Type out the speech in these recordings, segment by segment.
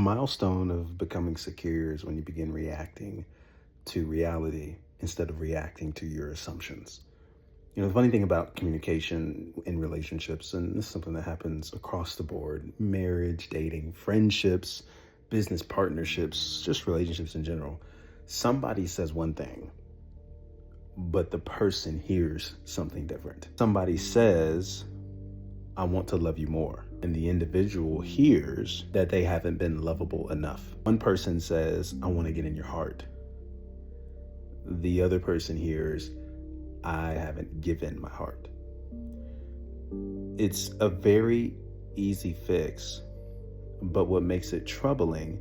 milestone of becoming secure is when you begin reacting to reality instead of reacting to your assumptions. The funny thing about communication in relationships, and this is something that happens across the board: marriage, dating, friendships, business partnerships, just relationships in general. Somebody says one thing, but the person hears something different. Somebody says, I want to love you more. And the individual hears that they haven't been lovable enough. One person says, I want to get in your heart. The other person hears, I haven't given my heart. It's a very easy fix, but what makes it troubling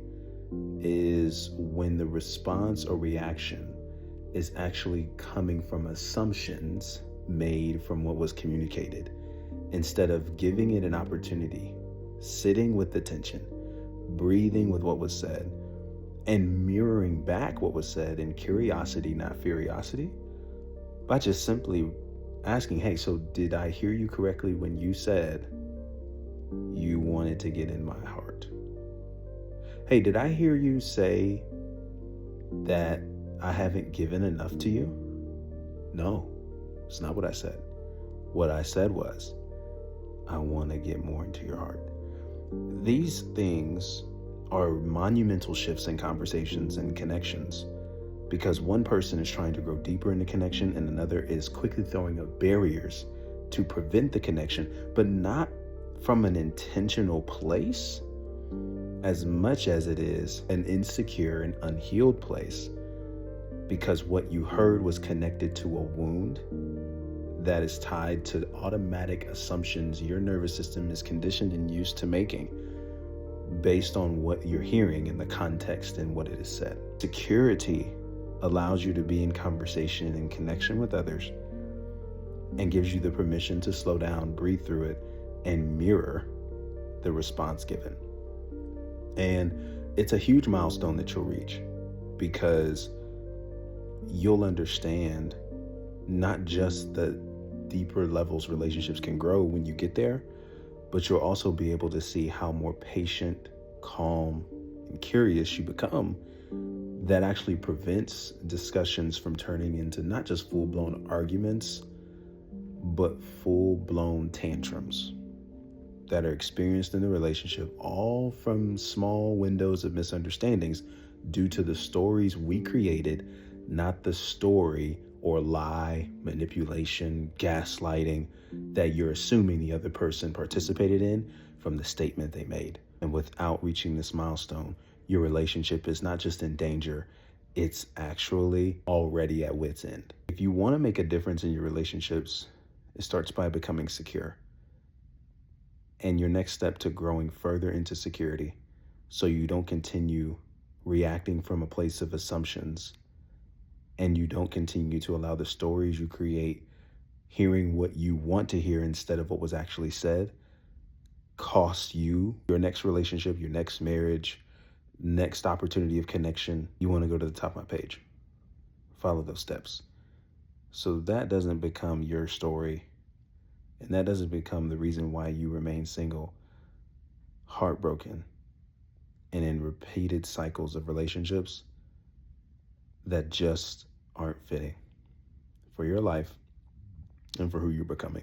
is when the response or reaction is actually coming from assumptions made from what was communicated, instead of giving it an opportunity, sitting with the tension, breathing with what was said, and mirroring back what was said in curiosity, not furiosity, by just simply asking, hey, so did I hear you correctly when you said you wanted to get in my heart? Hey, did I hear you say that I haven't given enough to you? No, it's not what I said. What I said was, I want to get more into your heart. These things are monumental shifts in conversations and connections, because one person is trying to grow deeper in the connection and another is quickly throwing up barriers to prevent the connection, but not from an intentional place as much as it is an insecure and unhealed place, because what you heard was connected to a wound that is tied to automatic assumptions your nervous system is conditioned and used to making based on what you're hearing in the context and what it is said. Security allows you to be in conversation and connection with others and gives you the permission to slow down, breathe through it, and mirror the response given. And it's a huge milestone that you'll reach, because you'll understand not just the deeper levels relationships can grow when you get there, but you'll also be able to see how more patient, calm, and curious you become. That actually prevents discussions from turning into not just full-blown arguments, but full-blown tantrums that are experienced in the relationship, all from small windows of misunderstandings due to the stories we created, not the story or lie, manipulation, gaslighting that you're assuming the other person participated in from the statement they made. And without reaching this milestone, your relationship is not just in danger, it's actually already at wit's end. If you want to make a difference in your relationships, it starts by becoming secure. And your next step to growing further into security, so you don't continue reacting from a place of assumptions, and you don't continue to allow the stories you create, hearing what you want to hear instead of what was actually said, cost you your next relationship, your next marriage, next opportunity of connection. You want to go to the top of my page. Follow those steps, so that doesn't become your story, and that doesn't become the reason why you remain single, heartbroken, and in repeated cycles of relationships that just aren't fitting for your life and for who you're becoming.